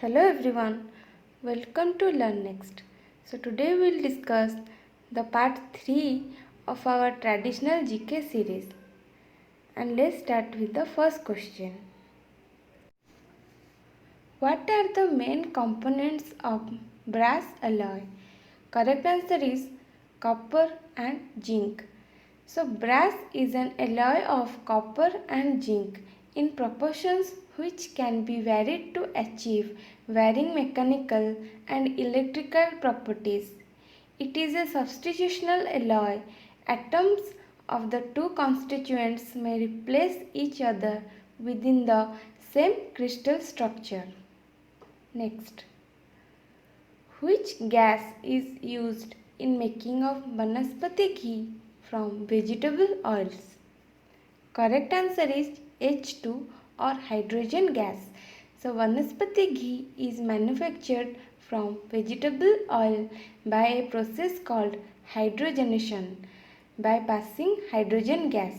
Hello everyone, welcome to Learn Next. So today we will discuss the part 3 of our traditional GK series. And let's start with the first question. What are the main components of brass alloy? Correct answer is copper and zinc. So brass is an alloy of copper and zinc in proportions which can be varied to achieve varying mechanical and electrical properties. It is a substitutional alloy. Atoms of the two constituents may replace each other within the same crystal structure. Next, which gas is used in making of Vanaspati ghee from vegetable oils? Correct answer is H2 or hydrogen gas. So Vanaspati ghee is manufactured from vegetable oil by a process called hydrogenation by passing hydrogen gas.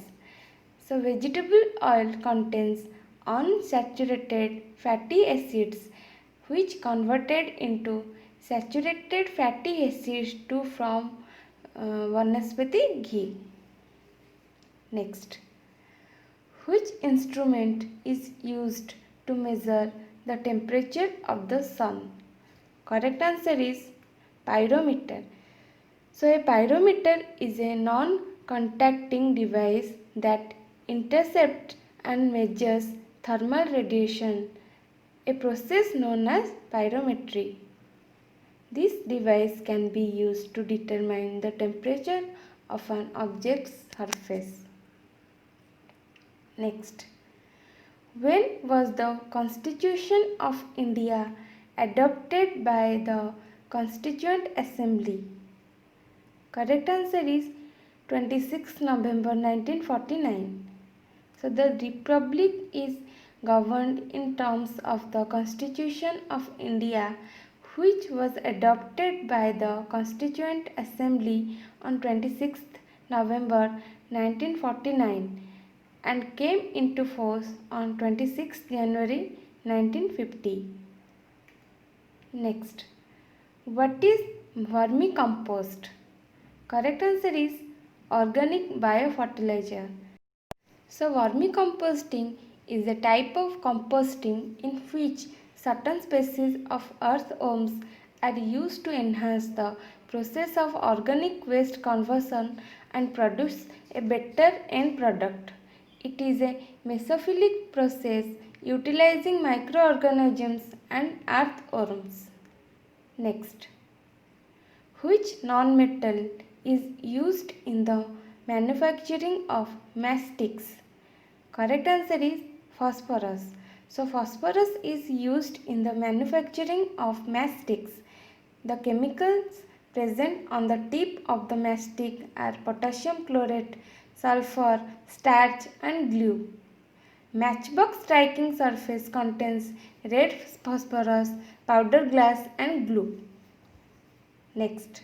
So vegetable oil contains unsaturated fatty acids which converted into saturated fatty acids to form Vanaspati ghee. Next, which instrument is used to measure the temperature of the sun? Correct answer is pyrometer. So a pyrometer is a non-contacting device that intercepts and measures thermal radiation, a process known as pyrometry. This device can be used to determine the temperature of an object's surface. Next, when was the Constitution of India adopted by the Constituent Assembly? Correct answer is 26 November 1949. So the Republic is governed in terms of the Constitution of India, which was adopted by the Constituent Assembly on 26 November 1949 and came into force on 26 January 1950. Next, what is vermicompost? Correct answer is organic biofertilizer. So vermicomposting is a type of composting in which certain species of earthworms are used to enhance the process of organic waste conversion and produce a better end product. It is a mesophilic process utilizing microorganisms and earthworms. Next, which non-metal is used in the manufacturing of matchsticks? Correct answer is phosphorus. So phosphorus is used in the manufacturing of matchsticks. The chemicals present on the tip of the matchstick are potassium chlorate, sulfur, starch and glue. Matchbox striking surface contains red phosphorus, powder glass and glue. Next,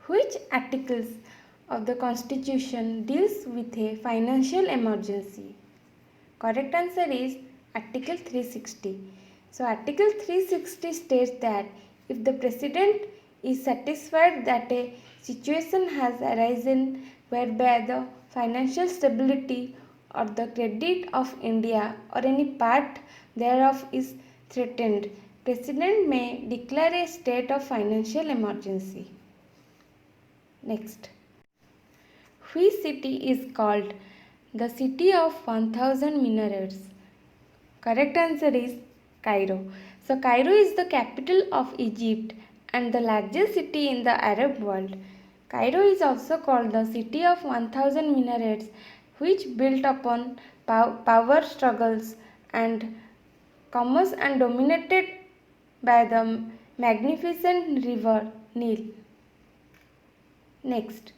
which articles of the Constitution deals with a financial emergency? Correct answer is Article 360. So Article 360 states that if the President is satisfied that a situation has arisen whereby the financial stability or the credit of India or any part thereof is threatened, President may declare a state of financial emergency. Next, which city is called the city of 1000 minarets? Correct answer is Cairo. So Cairo is the capital of Egypt and the largest city in the Arab world. Cairo is also called the city of 1000 minarets, which built upon power struggles and commerce and dominated by the magnificent river Nile. Next,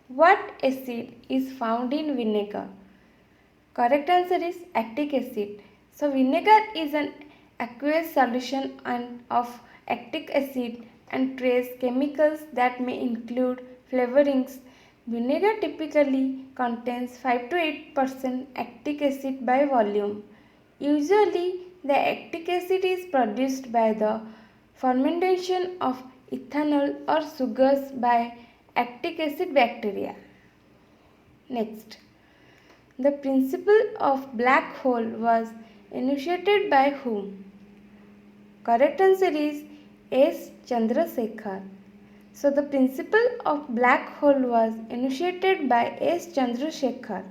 what acid is found in vinegar? Correct answer is lactic acid. So vinegar is an aqueous solution of lactic acid and trace chemicals that may include flavorings. Vinegar typically contains 5 to 8% lactic acid by volume. Usually The lactic acid is produced by the fermentation of ethanol or sugars by lactic acid bacteria. Next, the principle of black hole was enunciated by whom? Correct answer is S. Chandrasekhar. So the principle of black hole was enunciated by S. Chandrasekhar.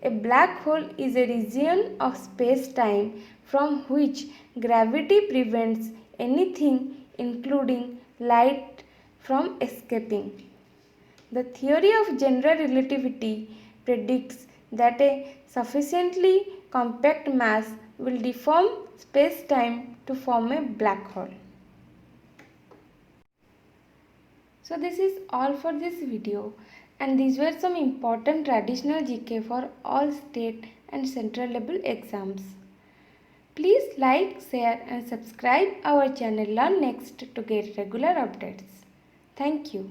A black hole is a region of space-time from which gravity prevents anything, including light, from escaping. The theory of general relativity predicts that a sufficiently compact mass will deform space-time to form a black hole. So this is all for this video, and these were some important traditional GK for all state and central level exams. Please like, share and subscribe our channel Learn Next to get regular updates. Thank you.